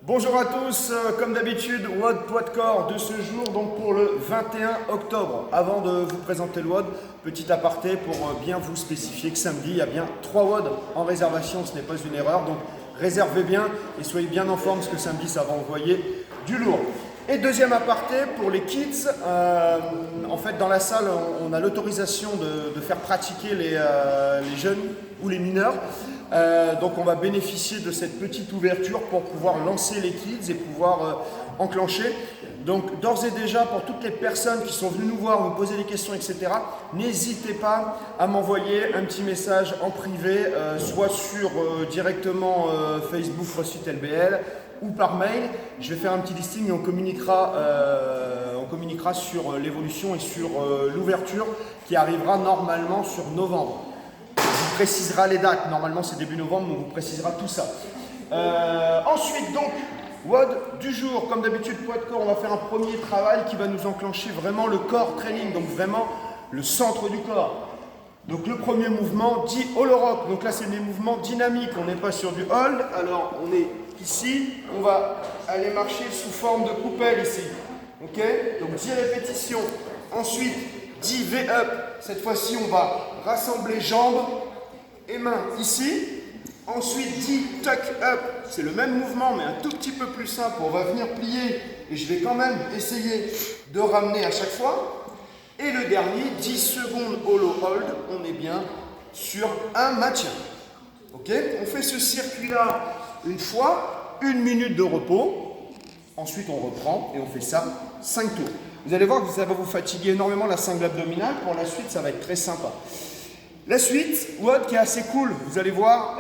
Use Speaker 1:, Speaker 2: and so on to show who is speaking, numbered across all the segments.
Speaker 1: Bonjour à tous, comme d'habitude, WOD Poids de corps de ce jour, donc pour le 21 octobre. Avant de vous présenter le WOD, petit aparté pour bien vous spécifier que samedi, il y a bien 3 WOD en réservation, ce n'est pas une erreur. Donc réservez bien et soyez bien en forme parce que samedi, ça va envoyer du lourd. Et deuxième aparté, pour les kids, en fait dans la salle, on a l'autorisation de faire pratiquer les jeunes ou les mineurs. Donc on va bénéficier de cette petite ouverture pour pouvoir lancer les kids et pouvoir enclencher. Donc d'ores et déjà, pour toutes les personnes qui sont venues nous voir, nous poser des questions, etc., n'hésitez pas à m'envoyer un petit message en privé, soit sur directement Facebook CrossFit LBL ou par mail. Je vais faire un petit listing et on communiquera sur l'évolution et sur l'ouverture qui arrivera normalement sur novembre. On précisera les dates, normalement c'est début novembre, mais on vous précisera tout ça. Ensuite donc, WOD du jour, comme d'habitude poids de corps, on va faire un premier travail qui va nous enclencher vraiment le core training, donc vraiment le centre du corps. Donc le premier mouvement dit Hall Rock, donc là c'est des mouvements dynamiques, on n'est pas sur du hold, alors on est ici, on va aller marcher sous forme de coupelle ici, ok? Donc 10 répétitions, ensuite 10 V-up, cette fois-ci on va rassembler jambes et mains ici, ensuite 10 tuck up, c'est le même mouvement mais un tout petit peu plus simple, on va venir plier et je vais quand même essayer de ramener à chaque fois. Et le dernier, 10 secondes hollow hold, on est bien sur un maintien. Ok? On fait ce circuit-là une fois, 1 minute de repos, ensuite on reprend et on fait ça 5 tours. Vous allez voir que ça va vous fatiguer énormément la cingle abdominale, pour la suite ça va être très sympa. La suite, WOD qui est assez cool, vous allez voir,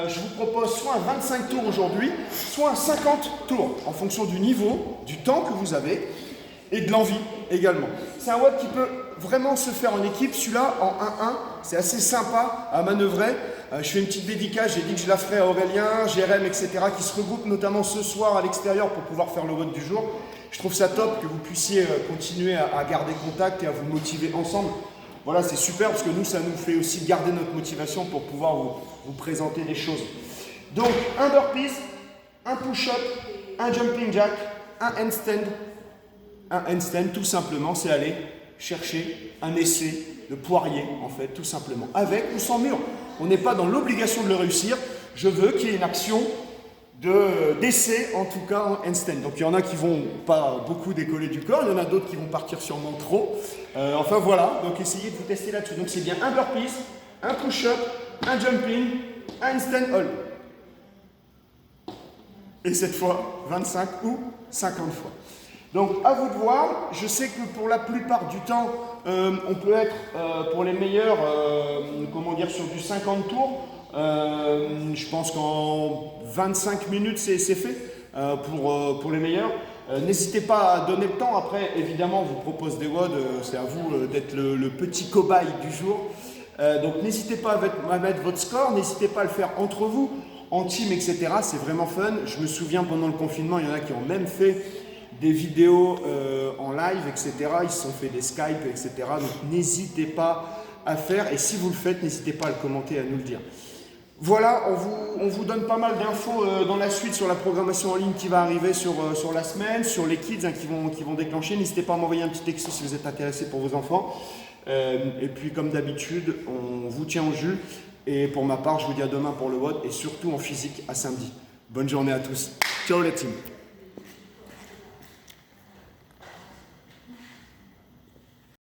Speaker 1: je vous propose soit un 25 tours aujourd'hui, soit un 50 tours, en fonction du niveau, du temps que vous avez, et de l'envie également. C'est un WOD qui peut vraiment se faire en équipe, celui-là en 1-1, c'est assez sympa à manœuvrer. Je fais une petite dédicace, j'ai dit que je la ferai à Aurélien, Jérém, etc. qui se regroupent notamment ce soir à l'extérieur pour pouvoir faire le WOD du jour. Je trouve ça top que vous puissiez continuer à garder contact et à vous motiver ensemble. Voilà, c'est super parce que nous, ça nous fait aussi garder notre motivation pour pouvoir vous présenter des choses. Donc, un burpees, un push-up, un jumping jack, un handstand. Un handstand, tout simplement, c'est aller chercher un essai de poirier, en fait, tout simplement, avec ou sans mur. On n'est pas dans l'obligation de le réussir. Je veux qu'il y ait une action d'essai, en tout cas en handstand. Donc il y en a qui vont pas beaucoup décoller du corps, il y en a d'autres qui vont partir sûrement trop. Enfin voilà, donc essayez de vous tester là-dessus. Donc c'est bien un burpees, un push-up, un jumping, un handstand hold. Et cette fois, 25 ou 50 fois. Donc à vous de voir, je sais que pour la plupart du temps, on peut être pour les meilleurs, sur du 50 tours. Je pense qu'en 25 minutes c'est fait pour les meilleurs. N'hésitez pas à donner le temps, après évidemment on vous propose des WOD, c'est à vous d'être le petit cobaye du jour. Donc n'hésitez pas à mettre votre score, n'hésitez pas à le faire entre vous, en team, etc. C'est vraiment fun. Je me souviens pendant le confinement, il y en a qui ont même fait des vidéos en live, etc. Ils se sont fait des Skype, etc. Donc n'hésitez pas à faire, et si vous le faites, n'hésitez pas à le commenter, à nous le dire. Voilà, on vous donne pas mal d'infos dans la suite sur la programmation en ligne qui va arriver sur la semaine, sur les kids qui vont déclencher. N'hésitez pas à m'envoyer un petit texto si vous êtes intéressé pour vos enfants. Et puis comme d'habitude, on vous tient au jus. Et pour ma part, je vous dis à demain pour le WOD et surtout en physique à samedi. Bonne journée à tous. Ciao les teams.